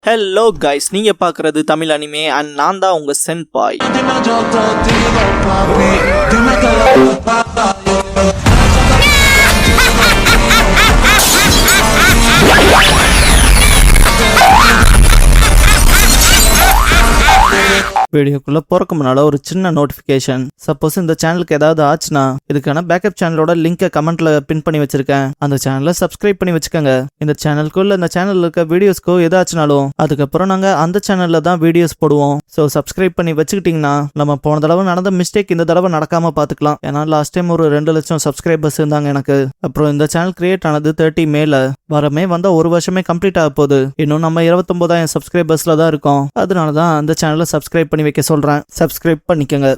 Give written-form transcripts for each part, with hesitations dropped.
Hello guys, நீங்க பார்க்குறது Tamil anime and நான் தான் உங்க சென்பாய். வீடியோக்குள்ள போறக்கு முன்னால ஒரு சின்ன நோட்டிஃபிகேஷன். சப்போஸ் இந்த சேனலுக்கு ஏதாவது ஆச்சுன்னா இதுக்கான பேக்கப் சேனலோட லிங்கை கமெண்ட்ல பின் பண்ணி வச்சிருக்கேன். அந்த சேனலை சப்ஸ்கிரைப் பண்ணி வச்சுக்கோங்க. இந்த சேனலுக்கோ இல்ல இந்த சேனல்ல இருக்க வீடியோஸ்க்கோ ஏதாச்சுனாலும் அதுக்கப்புறம் நாங்க அந்த சேனல்ல தான் வீடியோஸ் போடுவோம். ஸோ சப்ஸ்கிரைப் பண்ணி வச்சுக்கிட்டீங்கன்னா நம்ம போன தடவை நடந்த மிஸ்டேக் இந்த தடவை நடக்காம பாத்துக்கலாம். ஏன்னா லாஸ்ட் டைம் ஒரு 2 லட்சம் சப்ஸ்கிரைபர்ஸ் இருந்தாங்க எனக்கு. அப்புறம் இந்த சேனல் கிரியேட் ஆனது 30 மேல வரமே வந்த ஒரு வருஷமே கம்ப்ளீட் ஆக போகுது. இன்னும் நம்ம 29,000 சப்ஸ்கிரைபர்ஸ்ல தான் இருக்கோம். அதனாலதான் அந்த சேனலை சப்ஸ்கிரைப் பண்ணி வைக்க சொல்றேன். சப்ஸ்கிரைப் பண்ணிக்கங்க.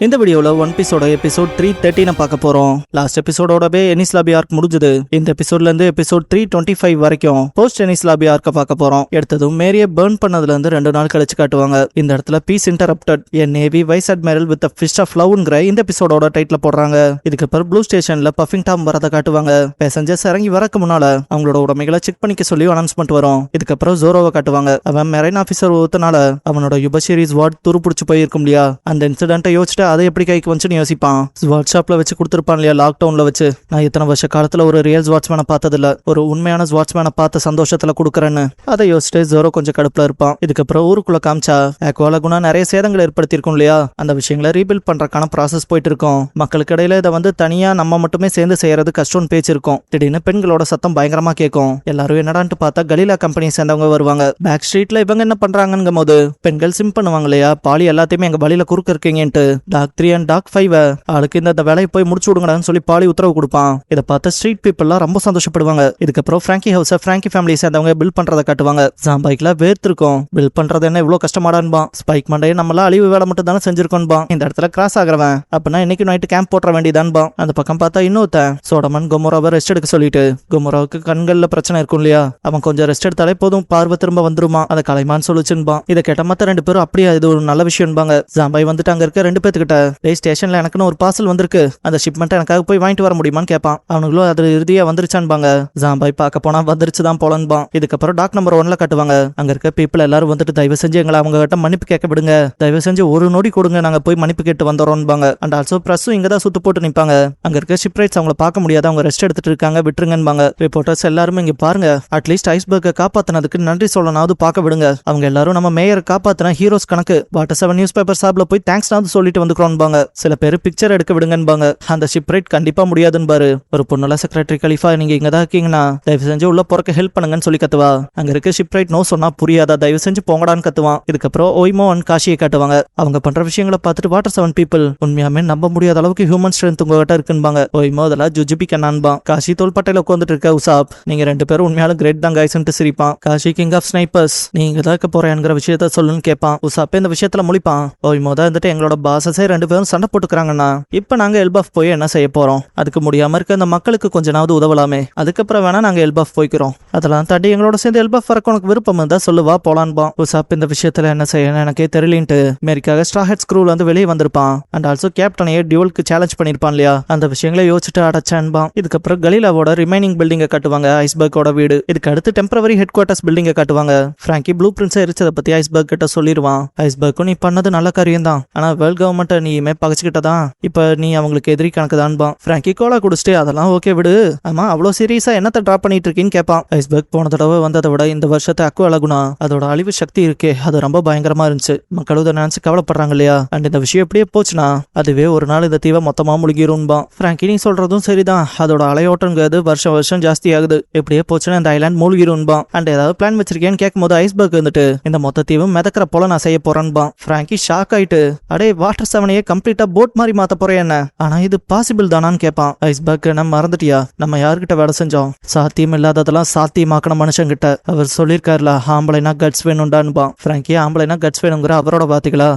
இந்த வீடியோல ஒன் பீஸோட எபிசோட் 313 பார்க்க போறோம். லாஸ்ட் எபிசோடோடவே எனிஸ் லாபி ஆர்க் முடிஞ்சது. இந்த எபிசோட்ல இருந்து எபிசோட் 325 வரைக்கும் போஸ்ட் எனிஸ் லாபி ஆர்க்க பார்க்க போறோம். எடுத்ததும் மேரிய பர்ன் பண்ணதுல இருந்து 2 நாள் கழிச்சு காட்டுவாங்க. இந்த இடத்துல peace interrupted a navy vice admiral with fist of லவ்ங்கிற இந்த எபிசோடோட டைட்டில் போடுறாங்க. இதுக்கப்புறம் ப்ளூ ஸ்டேஷன்ல பஃபிங் டாம் வரதை காட்டுவாங்க. பேசஞ்சர்ஸ் இறங்கி வரக்கு முன்னால அவங்களோட உடைமைகளை செக் பண்ணிக்க சொல்லி அனௌன்ஸ்மெண்ட் வரும். இதுக்கப்புறம் ஜோரோவை காட்டுவாங்க. அவன் மெரைன் ஆபீசர் ஒருத்தனால அவனோட யுபசீரிஸ் வார்ட் துருப்பிடிச்சு போயிருக்கும் இல்லையா, அந்த இன்சிடென்ட்டை யோசிச்சுட்டு அதை எப்படி கைக்கு வந்துச்சுன்னு யோசிப்பான். ஸ்வாட் ஷாப்ல வச்சு கொடுத்துருப்பான் இல்லையா லாக்டவுன்ல வச்சு. நான் இத்தனை வருஷ காலத்துல ஒரு ரியல் ஸ்வாட்ஸ்மேனை பார்த்ததில்ல, ஒரு உண்மையான ஸ்வாட்ஸ்மேனை பார்த்த சந்தோஷத்துல கொடுக்குறேன்னு அதை யோசிச்சுட்டு ஜோரோ கொஞ்சம் கடுப்புல இருப்பான். இதுக்கப்புறம் ஊருக்குள்ள காமிச்சா அக்வாலகுனா நிறைய சேதங்களை ஏற்படுத்தியிருக்கும் இல்லையா, அந்த விஷயங்களை ரீபில்ட் பண்றதுக்கான ப்ராசஸ் போயிட்டு இருக்கும். மக்களுக்கு இடையில இதை வந்து தனியா நம்ம மட்டுமே சேர்ந்து செய்யறது கஷ்டம்னு பேச்சு இருக்கும். திடீர்னு பெண்களோட சத்தம் பயங்கரமா கேட்கும். எல்லாரும் என்னடான்ட்டு பார்த்தா கலீலா கம்பெனி சேர்ந்தவங்க வருவாங்க. பேக் ஸ்ட்ரீட்ல இவங்க என்ன பண்றாங்கங்கும் போது பெண்கள் சிம் பண்ணுவாங்க இல்லையா, பாலி எல்லாத்தையுமே எங்க வழியில குறுக்க இருக்கீங்கன்ட்டு. டாக் 3 and டாக் 5 ஆளுக்கு இந்த வேலையை போய் முடிச்சு விடுங்கன்னு சொல்லி பாலி உத்தரவு கொடுப்பான். இதை பார்த்த ஸ்ட்ரீட் பீப்புள்லாம் ரொம்ப சந்தோஷப்படுவாங்க. இதுக்கப்புறம் ஃப்ராங்கி ஹவுஸை ஃப்ராங்கி ஃபேமிலி சேர்ந்தவங்க பில் பண்றதை காட்டுவாங்க. ஜாம்பைக்ல வேர்த்திருக்கும். பில் பண்றது என்ன இவ்வளவு கஷ்டமாடான்பா. ஸ்பைக் மண்டையை நம்மளா அழிவு வேலை மட்டும் தானே செஞ்சிருக்கோன்பா. இந்த இடத்துல கிராஸ் ஆகிறவன் அப்படின்னா இன்னைக்கு நைட்டு கேம்ப் போட்ட வேண்டியதான்பா. அந்த பக்கம் பார்த்தா இன்னொருத்த சோடமன் கொமோராவை ரெஸ்ட் எடுக்க சொல்லிட்டு, கொமோராவுக்கு கண்கள்ல பிரச்சனை இருக்கும் இல்லையா, அவன் கொஞ்சம் ரெஸ்ட் எடுத்தாலே போதும் பார்வை திரும்ப வந்துருமா, அதை கலைமான்னு சொல்லிச்சுன்பா. இதை கேட்ட மத்த 2 பேரும் அப்படியே இது ஒரு நல்ல விஷயம்பாங்க. ஜாம்பாய் வந்துட்டு அங்க இருக்க 2 பேத்துக்கிட்ட ஸ்டேஷன்ல எனக்குன்னு ஒரு பார்சல் வந்திருக்கு, அந்த ஷிப்மெண்ட் எனக்காக போய் வாங்கிட்டு வர முடியுமான்னு கேட்பான். அவனுங்களும் அது இறுதியா வந்துருச்சான்பாங்க. ஜாம்பாய் பார்க்க போனா வந்துருச்சுதான் போலன்பான். இதுக்கப்புறம் டாக் நம்பர் 1ல காட்டுவாங்க. அங்க இருக்க பீப்புள் எல்லாரும் வந்துட்டு தயவு செஞ்சு எங்களை அவங்க கிட்ட மன்னிப்பு கேட்க விடுங்க, தயவு செஞ்சு ஒரு நொடி கொடுங்க, நாங்க போய் மன்னிப்பு கேட்டு வந்துடுறோம்பாங்க. அண்ட் ஆல்சோ பிரஸும் இங்கதான் சுத்து போட்டு நிப்பாங்க. அங்க இருக்க ஷிப் ரைட்ஸ் அவங்கள பார்க்க முடியாது, அவங்க ரெஸ்ட் எடுத்துட்டு இருக்காங்க, விட்டுருங்கன்பாங்க. ரிப்போர்ட்டர்ஸ் எல்லாரும் இங்க பாருங்க, அட்லீஸ்ட் ஐஸ்பர்க்கை காப்பாத்தினதுக்கு நன்றி சொல்லனாவது பார்க்க விடுங்க, அவங்க எல்லாரும் நம்ம மேயரை காப்பாத்தின ஹீரோஸ் கணக்கு, வாட்டர் 7 நியூஸ் பேப்பர் சாப்ல போய் தேங்க்ஸ்னாவது சொல்லிட்டு வந்துக்கிறோம்பாங்க. சில பேர் பிக்சர் எடுக்க விடுங்கன்பாங்க. அந்த ஷிப் ரைட் கண்டிப்பா முடியாதுன்னு. ஒரு பொண்ணுல செக்ரட்டரி கலிஃபா நீங்க இங்க தான் இருக்கீங்கன்னா தயவு செஞ்சு உள்ள போறக்க ஹெல்ப் பண்ணுங்கன்னு சொல்லி கத்துவா. அங்க இருக்க ஷிப் ரைட் நோ சொன்னா புரியாதா, தயவு செஞ்சு போங்கடான்னு கத்துவான். இதுக்கப்புறம் ஓய்மோ அண்ட் காஷியை காட்டுவாங்க. அவங்க பண்ற விஷயங்களை பார்த்துட்டு வாட்டர் 7 பீப்புள் உண்மையாமே நம்ப முடியாத அளவுக்கு ஹியூமன் ஸ்ட்ரென்த் உங்ககிட்ட இருக்குன்பாங்க. ஓய்மோ அதெல்லாம் ஜுஜுபி கண்ணான்பான். காஷி தோள்பட்டையில உட்காந்துட்டு இருக்க உசாப், நீங்க 2 பேரும் உண்மையாலும் கிரேட் தான் கைஸ்ன்ட்டு சிரிப்பான். காஷி கிங் ஆஃப் ஸ்னைப்பர்ஸ், நீங்க தான் இருக்க போறேங்கிற விஷயத்த சொல்லுன்னு கேட்பான். உசாப்பே இந்த விஷயத்துல முழிப்பான். ஓய்மோ தான் வந்துட்டு எங்களோட பாசஸே 2 பேரும் சண்டை போட்டுக்கிறாங்கன்னா இப்ப நாங்க எல்பாஃப் போய் என்ன செய்ய போறோம், அதுக்கு முடியாம இருக்க அந்த மக்களுக்கு கொஞ்சமாவது உதவலாமே, அதுக்கப்புறம் வேணா நாங்க எல்பாஃப் போய்க்கிறோம், அதெல்லாம் தாண்டி எங்களோட சேர்ந்து எல்பாஃப் வரக்கு உனக்கு விருப்பம் இருந்தா சொல்லுவா போலான்பான். உசாப் இந்த விஷயத்துல என்ன செய்யணும் எனக்கே தெரியலன்ட்டு அமெரிக்காக ஸ்ட்ராஹெட் ஸ்க்ரூல வந்து வெளியே வந்திருப்பான். அண்ட் ஆல்சோ கேப்டனையே டியூவலுக்கு சேலஞ்ச் பண்ணிருப்பான் இல்லையா, அந்த விஷயங்களை யோசிச்சுட்டு அடைச்சான்பான். இதுக்கப்புறம் கலீலாவோட ரிமைனிங் பில்டிங்கை காட்டுவாங்க, ஐஸ்பர்க்கோட வீடு. இதுக்கு அடுத்து டெம்பரவரி ஹெட் குவார்டர்ஸ் பில்டிங்கை காட்டுவாங்க. ஃப்ராங்கி ப்ளூ பிரிண்ட்ஸை எரிச்சதை பத்தி ஐஸ்பர்க் கிட்ட சொல்லிடுவான். ஐஸ்பர்க்கும் நீ பண்ணது நல்ல காரியம் தான், ஆனா வேர்ல்ட் கவர்மெண்ட்டை நீயுமே பகச்சுக்கிட்டதான், இப்ப நீ அவங்களுக்கு எதிரி கணக்கு தான்பான். ஃப்ராங்கி கோலா குடிச்சிட்டு அதெல்லாம் ஓகே விடு, ஆமா அவ்வளவு சீரியஸா என்னத்தை டிரா பண்ணிட்டு இருக்கீன்னு கேட்பான். ஐஸ்பர்க் போன தடவை வந்ததை விட இந்த வருஷத்தை அக்வாலகுனா அதோட அழிவு சக்தி இருக்கே அது ரொம்ப பயங்கரமா இருந்துச்சு, மக்களும் இதை நினைச்சு கவலைப்படுறாங்க இல்லையா, அண்ட் இந்த விஷயம் எப்படியே போச்சுன்னா அதுவே ஒரு நாள் இந்த தீவை மொத்தமா முழுகிரும்பான். ஃப்ராங்கி நீ சொல்றதும் சரிதான், அதோட அலையோட்டங்கிறது வருஷம் வருஷம் ஜாஸ்தி ஆகுது, எப்படியே போச்சுன்னா இந்த ஐலாண்ட் மூழ்கிரும்பான். அண்ட் ஏதாவது பிளான் வச்சிருக்கேன்னு கேட்கும் போது ஐஸ்பர்க் வந்துட்டு இந்த மொத்த தீவும் மிதக்கிற போல நான் செய்ய போறேன்பான். ஃப்ராங்கி ஷாக் ஆயிட்டு அடே வாட்டர் 7 கம்ப்ளீட்டா போட் மாதிரி மாத்த போறேன் என்ன, ஆனா இது பாசிபிள் தானான்னு கேட்பான். ஐஸ்பர்க் நம்ம மறந்துட்டியா, நம்ம யாருக்கிட்ட வேலை செஞ்சோம், சாத்தியம் இல்லாததெல்லாம் சாத்தியமாக்கின மனுஷன் கிட்ட, அவர் சொல்லியிருக்காருல ஆம்பளைனா கட்ஸ் வேணும்டான்பான். ஃப்ராங்கி ஆம்பளைனா கட்ஸ் வேணுங்கிற அவரோட பாத்தீங்களா,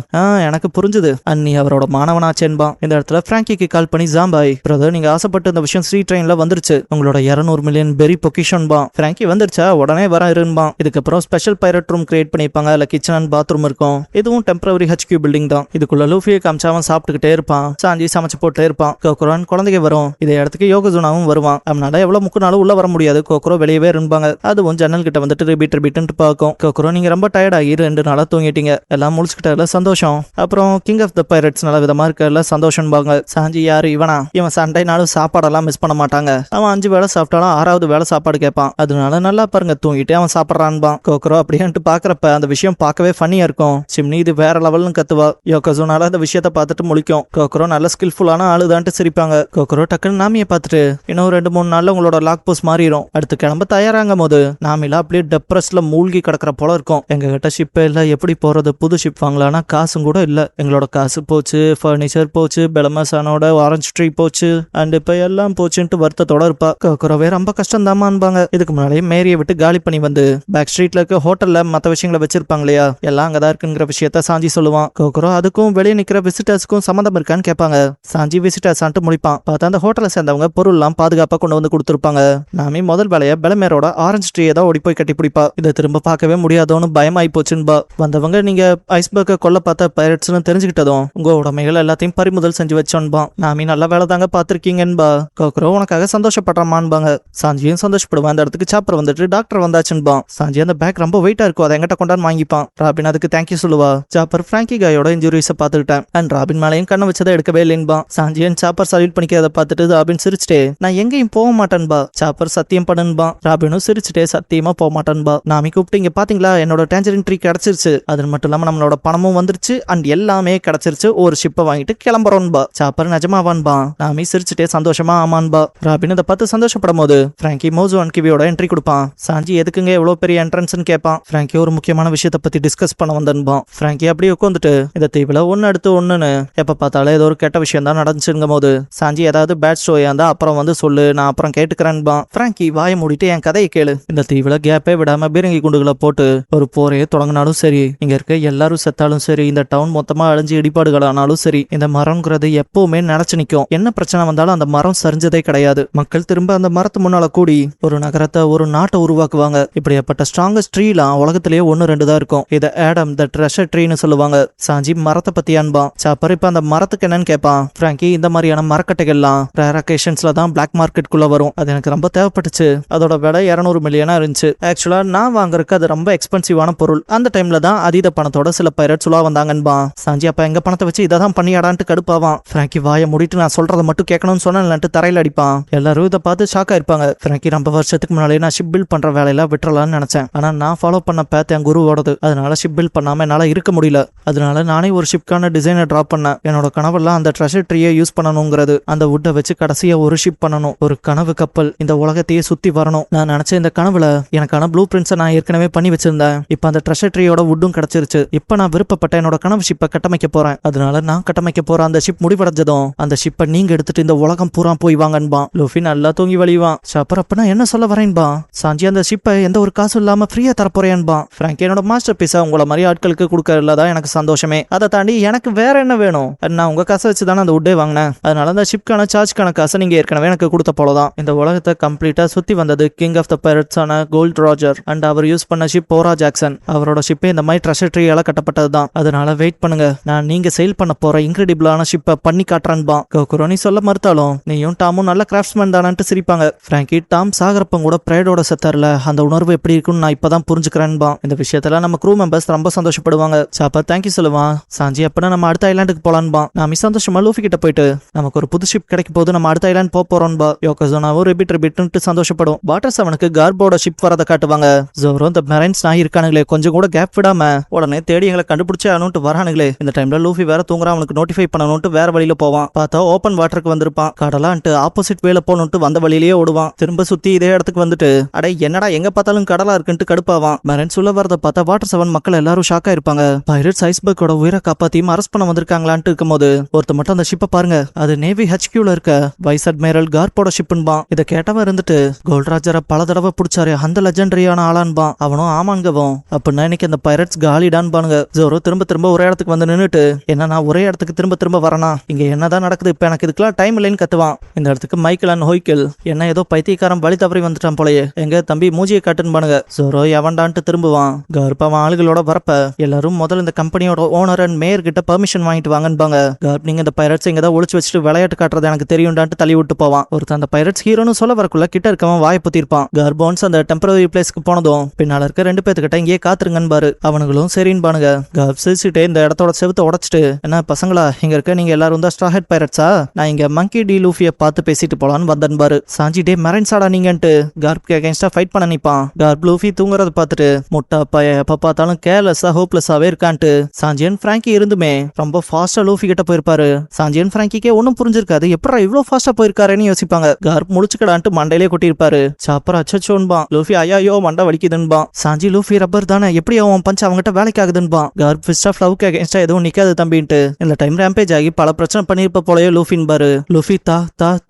எனக்கு புரிஞ்சுது, அன்னி அவரோட மாணவனாச்சேன்பான். இந்த இடத்துல ஃப்ராங்கிக்கு கால் பண்ணி ஜாம்பாய் பிரதர் நீங்க ஆசைப்பட்டு இந்த விஷயம் ஸ்ட்ரீட் ட்ரெயின்ல வந்துருச்சு, உங்களோட 200 மில்லியன் பெரி பொக்கிஷன்பான். ஃப்ராங்கி வந்துருச்சா உடனே வர இருப்பான். இதுக்கப்புறம் ஸ்பெஷல் பைரட் ரூம் கிரியேட் பண்ணிப்பாங்க, இல்ல கிச்சன் அண்ட் பாத்ரூம் இருக்கும். இதுவும் டெம்பரவரி HQ பில்டிங் தான். இதுக்குள்ள லூஃபி லூஃபியை காமிச்சு அவன் சாப்பிட்டுக்கிட்டே இருப்பான். சாஞ்சி சமைச்சு போட்டே இருப்பான். கோக்குரோன் குழந்தைங்க வரும். இதே இடத்துக்கு யோகஜுனாவும் வருவான். அவனால எவ்வளவு முக்குனாலும் உள்ள வர முடியாது. கோக்குரோ வெளியவே இருப்பாங்க. அதுவும் ஜன்னல் கிட்ட வந்துட்டு ரிபீட் பார்க்கும். கோக்குரோ நீங்க ரொம்ப டயர்ட் ஆகி 2 நாளா தூங்கிட்டீங்க, எல்லாம் முடிச்சுக்கிட்டதுல சந்தோஷம். அப்புறம் கிங் ஆஃப் த பைரட்ஸ் நல்ல விதமா இருக்கல சந்தோஷம் பாங்க. சாஞ்சி யாரு இவனா? இவன் சண்டை நாளும் சாப்பாடெல்லாம் மிஸ் பண்ண மாட்டாங்க. அவன் 5 வேளை சாப்பிட்டாலும் 6வது வேளை சாப்பாடு கேட்பான். அதனால நல்லா பாருங்க தூங்கிட்டு அவன் சாப்பிட்றான்பான். கோக்குரோ அப்படின்ட்டு பாக்குறப்ப அந்த விஷயம் பார்க்கவே ஃபன்னியா இருக்கும். சிம்னி இது வேற லெவல்னு கத்துவா. யோகஜுனால அந்த விஷயத்த பார்த்துட்டு முழிக்கும். கோக்குரோ நல்ல ஸ்கில்ஃபுல்லான ஆளுதான்ட்டு சிரிப்பாங்க. கோக்குரோ டக்குன்னு நாமியை பார்த்துட்டு இன்னும் 2-3 நாள்ல உங்களோட லாக் போஸ்ட் மாறிடும், அடுத்து கிளம்ப தயாராகும் போது நாமில அப்படியே டெப்ரஸ்ல மூழ்கி கிடக்கிற போல இருக்கும். எங்க கிட்ட ஷிப்பே இல்ல, எப்படி போறது? புது ஷிப் வாங்கலாம்னா காசும் கூட இல்ல. எங்களோட காசு போச்சு, பர்னிச்சர் போச்சு, பெலமசானோட ஆரஞ்சு ட்ரீ போச்சு, அண்ட் இப்ப எல்லாம் போச்சுன்ட்டு வருத்தத்தோட இருப்பா. கோக்குரோவே ரொம்ப கஷ்டம் தாமான்பாங்க. இதுக்கு முன்னாடியே மேரியை விட்டு காலி பண்ணி வந்து பேக் ஸ்ட்ரீட்ல இருக்க ஹோட்டல்ல மத்த விஷயங்களை வச்சிருப்பாங்க இல்லையா, எல்லாம் அங்கதான் இருக்குங்கிற விஷயத்த சாஞ்சி சொல்லுவான். கோக்குரோ அதுக்கும் வெளியே நிக்கிற விசிட்டர்ஸ்க்கும் சம்மந்தம் இருக்கான்னு கேட்பாங்க. சாஞ்சி விசிட்டர்ஸ் ஆன்ட்டு முடிப்பான். பார்த்தா அந்த ஹோட்டலை சேர்ந்தவங்க பொருள் எல்லாம் பாதுகாப்பா கொண்டு வந்து கொடுத்துருப்பாங்க. நாமி முதல் வேலைய பெலமேரோட ஆரஞ்சு ட்ரீயை தான் ஓடி போய் கட்டி பிடிப்பா. இதை திரும்ப பார்க்கவே முடியாதோன்னு பயமாயி போச்சுன்பா. வந்தவங்க நீங்க ஐஸ்பர்க்கை கொல்ல பார்த்த பைரட்ஸ்னு தெரிஞ்சுக்கிட்டதும் உங்க உடமைகள் எல்லாத்தையும் பறிமுதல் செஞ்சு வச்சோன்பா. நாமி நல்ல வேலை தாங்க பார்த்திருக்கீங்கன்பா. கோக்குரோ உனக்காக சந்தோஷப்படுறாமான்பாங்க. சாஞ்சியும் சந்தோஷப்படுவான். அந்த இடத்துக்கு சாப்பர் வந்துட்டு டாக்டர் வந்தாச்சுன்பா. சாஞ்சி அந்த பேக் ரொம்ப வெயிட்டா இருக்கும், அதை எங்கிட்ட கொண்டாந்து வாங்கிப்பான். ராபின் அதுக்கு தேங்க்யூ சொல்லுவா. சாப்பர் பிராங்கி காயோட இன்ஜுரிஸை பார்த்துக்கிட்டேன் அண்ட் ராபின் மேலையும் கண்ணை வச்சதை எடுக்கவே இல்லைன்பா. சாஞ்சியன் சாப்பர் சல்யூட் பண்ணிக்கிறத பார்த்துட்டு ராபின் சிரிச்சுட்டே நான் எங்கேயும் போக மாட்டேன்பா. சாப்பர் சத்தியம் பண்ணுன்பா. ராபினும் சிரிச்சுட்டே சத்தியமா போக மாட்டேன்பா. நாமி கூப்பிட்டு இங்க பாத்தீங்களா என்னோட டேஞ்சரின் ட்ரீ கிடைச்சிருச்சு, அது மட்டும் இல்லாம நம்மளோட பணமும் வந்துருச்சு அண்ட் எல்லாமே கிடைச்சிருச்சு, ஒரு ஷிப்பை வாங்கிட்டு கிளம்புறோன்பா. சாப்பர் நிஜமாவான்பா. நாமி சிரிச்சுட்டே சந்தோஷமா ஆமான்பா. ராபின் இதை பார்த்து சந்தோஷப்படும் போது பிராங்கி மோசு அண்ட் கிவியோட என்ட்ரி கொடுப்பான். சாஞ்சி எதுக்குங்க எவ்வளவு பெரிய என்ட்ரன்ஸ்னு கேட்பான். பிராங்கி ஒரு முக்கியமான விஷயத்தை பத்தி டிஸ்கஸ் பண்ண வந்தன்பான். பிராங்கி அப்படியே உட்காந்துட்டு இந்த தீவுல ஒன்னு அடுத்து ஒண்ணுன்னு எப்ப பார்த்தாலும் ஏதோ ஒரு கெட்ட விஷயம் தான் நடந்துச்சுங்கும் போது சாஞ்சி ஏதாவது பேட் ஸ்டோரியா இருந்தா அப்புறம் வந்து சொல்லு, நான் அப்புறம் கேட்டுக்கிறேன்பான். பிராங்கி வாயை மூடிட்டு என் கதையை கேளு. இந்த தீவுல கேப்பே விடாம பீரங்கி குண்டுகளை போட்டு ஒரு போரையே தொடங்கினாலும் சரி, இங்க இருக்க எல்லாரும் செத்தாலும் சரி, இந்த டவுன் மொத்தமா அழிஞ்சு இடிபாடுகள் ஆனாலும் சரி, இந்த மரம்ங்கிறது எப்பவுமே நினைச்சு நிக்கும். என்ன பிரச்சனை வந்தாலும் அந்த மரம் சரிஞ்சதே கிடையாது. மக்கள் திரும்ப அந்த மரத்து முன்னால கூடி ஒரு நகரத்தை ஒரு நாட்டை உருவாக்குவாங்க. இப்படியாப்பட்ட ஸ்ட்ராங்கஸ்ட் ட்ரீலாம் உலகத்திலேயே 1-2 தான் இருக்கும். இதை ஆடம் த ட்ரெஷர் ட்ரீன்னு சொல்லுவாங்க. சாஞ்சி மரத்தை பத்தி அன்பான். சாப்பர் இப்ப அந்த மரத்துக்கு என்னன்னு கேட்பான். பிராங்கி இந்த மாதிரியான மரக்கட்டைகள்லாம் ரேர் அக்கேஷன்ஸ்ல தான் பிளாக் மார்க்கெட்டுக்குள்ள வரும், அது எனக்கு ரொம்ப தேவைப்பட்டுச்சு. அதோட விலை 200 மில்லியனா இருந்துச்சு. ஆக்சுவலா நான் வாங்குறதுக்கு அது ரொம்ப எக்ஸ்பென்சிவான பொருள். அந்த டைம்ல தான் அதீத பணத்தோட சில பைரட்ஸ் உலா வந்தாங்கன்பா. சாஞ்சி அப்ப எங்க பணத்தை வச்சு இதை தான் பண்ணியாடான்ட்டு கடுப்பாவான். பிராங்கி வாயை மூடிட்டு நான் சொல்றதை மட்டும் கேட்கணும்னு சொன்னேன்ட்டு தரையில அடிப்பான். எல்லாரும் இதை பார்த்து ஷாக் ஆயிருப்பாங்க. பிராங்கி ரொம்ப வருஷத்துக்கு முன்னாலே நான் ஷிப் பில்ட் பண்ற வேலையில விட்டுறலாம்னு நினைச்சேன். ஆனா நான் ஃபாலோ பண்ண பேத் என் குருவோடது, அதனால ஷிப் பில்ட் பண்ணாம என்னால இருக்க முடியல. அதனால நானே ஒரு ஷிப்கான டிசைனை டிராப் பண்ணேன். என்னோட கனவெல்லாம் அந்த ட்ரெஷர் ட்ரீயை யூஸ் பண்ணணுங்கிறது. அந்த வுட்டை வச்சு கடைசியா ஒரு ஷிப் பண்ணணும், ஒரு கனவு கப்பல் இந்த உலகத்தையே சுத்தி வரணும். நான் நினைச்ச இந்த கனவுல எனக்கான ப்ளூ பிரிண்ட்ஸை நான் ஏற்கனவே பண்ணி வச்சிருந்தேன். இப்ப அந்த ட்ரெஷர் ட்ரீயோட வுட்டும் கிடைச்சிருச்சு. இப்ப நான் விருப்பப்பட்ட என்னோட கனவு ஷிப்பை கட்டமைக்க போறேன். அதனால நான் கட்டமைக்க போற அந்த ஷிப் முடிவடைஞ்சதும் அந்த ஷிப்பை நீங்க எடுத்துட்டு இந்த உலகம் பூரா போய் வாங்கன்பா. லூஃபி நல்லா தூங்கி வழிவான். சாப்பர் அப்ப நான் என்ன சொல்ல வரேன்பா. சாஞ்சி அந்த ஷிப்பை எந்த ஒரு காசு இல்லாம ஃப்ரீயா தரப்போறேன்பா. பிராங்கி என்னோட மாஸ்டர் பீஸா உங்களை மாதிரி ஆட்களுக்கு கொடுக்கறதுலதான் எனக்கு சந்தோஷமே. அதை தாண்டி எனக்கு வேற என்ன வேணும்? நான் உங்க காசை வச்சு தானே அந்த வுட்டே வாங்கினேன். அதனால அந்த ஷிப்கான சார்ஜ்கான காசை நீங்க ஏற்கனவே எனக்கு கொடுத்த போலதான். இந்த உலகத்தை கம்ப்ளீட்டா சுத்தி வந்தது கிங் ஆஃப் த பைரட்ஸ் ஆன gold Rajat and our use பண்ண ஷிப் போரா ஜாக்சன். அவரோட ஷிப்பே இந்த மாதிரி ட்ரெஷர் ட்ரீயால கட்டப்பட்டதுதான். அதனால வெயிட் பண்ணுங்க, நான் நீங்க சேல் பண்ண போற இன்கிரெடிபிளான ஷிப்பை பண்ணி காட்டுறான்பா. கோக்குரோ நீ சொல்ல மறுத்தாலும் நீயும் டாமும் நல்ல கிராஃப்ட்ஸ்மேன் தானு சிரிப்பாங்க. பிராங்கி டாம் சாகரப்ப கூட பிரேடோட செத்தார்ல அந்த உணர்வு எப்படி இருக்குன்னு நான் இப்பதான் புரிஞ்சுக்கிறேன்பா. இந்த விஷயத்துல நம்ம க்ரூ மெம்பர்ஸ் ரொம்ப சந்தோஷப்படுவாங்க. சாப்பர் தேங்க்யூ சொல்லுவான். சாஞ்சி அப்பனா நம்ம அடுத்த ஐலாண்டுக்கு போலான்பா. நான் சந்தோஷமா லூஃபி கிட்ட போயிட்டு நமக்கு ஒரு புது ஷிப் கிடைக்கும் போது நம்ம அடுத்த ஐலாண்ட் போறோம்பா. யோகோசோனாவும் ரிபிட் சந்தோஷப்படும். வாட்டர் செவனுக்கு கார்போட ஷிப் வரதை காட்டுவாங்க. ஜோரோ இந்த மெரைன்ஸ் நான் இருக்கானுங்களே கொஞ்சம் கூட கேப் விடாம உடனே தேடி எங்களை கண்டுபிடிச்சே ஆனுட்டு வரானுங்களே. இந்த டைம்ல லூஃபி வேற தூங்குறான், அவனுக்கு நோட்டிஃபை பண்ணணும்ட்டு வேற வழியில போவான். பார்த்தா ஓப்பன் வாட்டருக்கு வந்திருப்பான். கடலான்ட்டு ஆப்போசிட் வேல போகணும்ட்டு வந்த வழியிலேயே ஓடுவான். திரும்ப சுத்தி இதே இடத்துக்கு வந்துட்டு அடே என்னடா எங்க பார்த்தாலும் கடலா இருக்குன்ட்டு கடுப்பாவான். மெரைன்ஸ் உள்ள வரத பார்த்தா வாட்டர் செவன் மக்கள் எல்லாரும் ஷாக்கா இருப்பாங்க. பைரட்ஸ் ஐஸ்பர்க்கோட உயிரை காப்பாத்தியும் அரெஸ்ட் பண்ண வந்திருக்காங்களான்ட்டு இருக்கும்போது ஒருத்த மட்டும் அந்த ஷிப்பை பாருங்க, அது நேவி HQல இருக்க வைஸ் அட்மிரல் கார்போட ஷிப்னுபான். இதை கேட்டவன் இருந்துட்டு கோல்ட்ராஜரை பல தடவை பிடிச்சாரு, அந்த லெஜெண்டரியான ஆளான்பான். அவனும் ஆமான்கவும் அப்படின்னா இன்னைக்கு அந்த பைரட்ஸ் காலிடான்பானுங்க. ஜோரோ திரும்ப ஒரே இடத்துக்கு வந்து நின்னுட்டு என்ன நான் ஒரே இடத்துக்கு திரும்ப வரனா, இங்க என்னதான் நடக்குது, இப்ப எனக்கு இதுக்கெல்லாம் டைம் இல்லைன்னு கத்துவான். இந்த இடத்துக்கு மைக்கேல் அண்ட் ஹோய்கல் என்ன ஏதோ பைத்தியக்காரன் வழி தவறி வந்துட்டான் போலயே, எங்க தம்பி மூஞ்சியை காட்டுன்னு. ஜோரோ எவன்டான்ட்டு திரும்புவான். கார்ப் அவன் ஆளுகளோட வரப்ப எல்லாரும் முதல்ல இந்த கம்பெனியோட ஓனர் அண்ட் மேயர் கிட்ட பெர்மிஷன் வாங்கிட்டு வாங்கன்பாங்க. கார்ப் நீங்க இந்த பைரட்ஸ் இங்க தான் ஒளிச்சு வச்சுட்டு விளையாட்டு காட்டுறது எனக்கு தெரியும்டான்ட்டு தள்ளி விட்டு போவான். ஒருத்தன் அந்த பைரட்ஸ் ஹீரோன்னு சொல்ல வரக்குள்ள கிட்ட இருக்கவன் வாயை புத்திருப்பான். கார்ப் ஒன்ஸ் அந்த டெம்பரரி பிளேஸ்க்கு போனதும் பின்னால இருக்க 2 பேத்துக்கிட்ட இங்கே காத்துருங்கன்பாரு. அவனுங்களும் சரின்பானுங்க. கார்ப் சிரிச்சுட்டே இந்த இடத்தோட செவுத்த உடைச்சிட்டு, என்ன பசங்களா இங்க இருக்க நீங்க எல்லாரும் தான் ஸ்ட்ரா ஹெட் பைரட்ஸா? நான் இங்க மங்கி டி லூஃபியை பார்த்து பேசிட்டு போலான்னு வந்தன்பாரு. சாஞ்சிட்டே மெரன்ஸாடா நீங்கன்ட்டு கார்ப்க்கு அகைன்ஸ்டா ஃபைட் பண்ண நிப்பான். கார்ப் லூஃபி தூங்குறத பார்த்துட்டு முட்டா பைய எப்ப பார்த்தாலும் கேர்லெஸ்ஸா ஹோப்லெஸ்ஸாவே இருக்கான்ட்டு சாஞ்சியன் பிராங்கி இருந்துமே ரொம்ப ஃபாஸ்டா லூஃபி கிட்ட போயிருப்பாரு. சாஞ்சியன் பிராங்கிக்கே ஒன்னும் புரிஞ்சிருக்காது. எப்படா இவ்வளவு ஃபாஸ்டா போயிருக்காருன்னு யோசிப்பாங்க. கார்ப் முழிச்சுக்கடான்ட்டு மண்டையிலே கொட்டிருப்பாரு. சாப்பர் அச்சோன்பான். லூஃபி ஐயோ மண்டை வலிக்குதுன்பான். சாஞ்சி லூஃபி ரப்பர் தானே எப்படி அவன் பஞ்ச் அவங்ககிட்ட வேலைக்கு ஆகுதுன்பான். கார்ப் ஃபிஸ்ட் ஆஃப் லவ்க்கு அகைன்ஸ்டா எதுவும் நிக்காது தம்பின்ட்டு இந்த டைம் ரேம்பேஜ் ஆகி பல பிரச்சனை பண்ணிருப்ப போலயே லூஃபின் பாரு. லூஃபி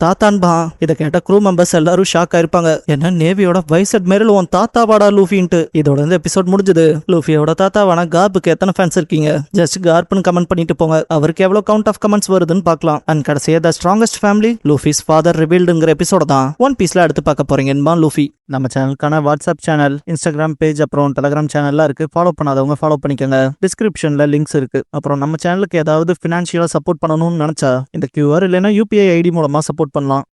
தாத்தான்பான். இதை கேட்ட க்ரூ மெம்பர்ஸ் எல்லாரும் ஷாக் ஆயிருப்பாங்க. என்ன நேவியோட வைஸ் அட்மிரல் உன் தாத்தாவாடா லூஃபின்ட்டு. இதோட இந்த எபிசோட் முடிஞ்சது. லூஃபியோட தாத்தாவான கார்ப்புக்கு எத்தனை ஃபேன்ஸ் இருக்கீங்க? ஜஸ்ட் கார்ப்னு கமெண்ட் பண்ணிட்டு போங்க. அவருக்கு எவ்வளவு கவுண்ட் ஆஃப் கமெண்ட்ஸ் வருதுன்னு பார்க்கலாம். அண்ட் கடைசியா த ஸ்ட்ராங்கஸ்ட் ஃபேமிலி லூஃபிஸ் ஃபாதர் ரிவீல்டுங்கிற எபிசோட தான் ஒன் பீஸ்ல எடுத்து பார்க்க போறீங்கன்னு லூஃபி. நம்ம சேனலுக்கான வாட்ஸ்அப் சேனல், இன்ஸ்டாகிராம் பேஜ், அப்புறம் டெலிகிராம் சேனல்லாம் இருக்கு. ஃபாலோ பண்ணாதவங்க ஃபாலோ பண்ணிக்கோங்க. டிஸ்கிரிப்ஷன்ல லிங்க்ஸ் இருக்கு. அப்புறம் நம்ம சேனலுக்கு ஏதாவது ஃபினான்ஷியலா சப்போர்ட் பண்ணணும்னு நினைச்சா இந்த QR இல்லைன்னா UPI ஐடி மூலமா சப்போர்ட் பண்ணலாம்.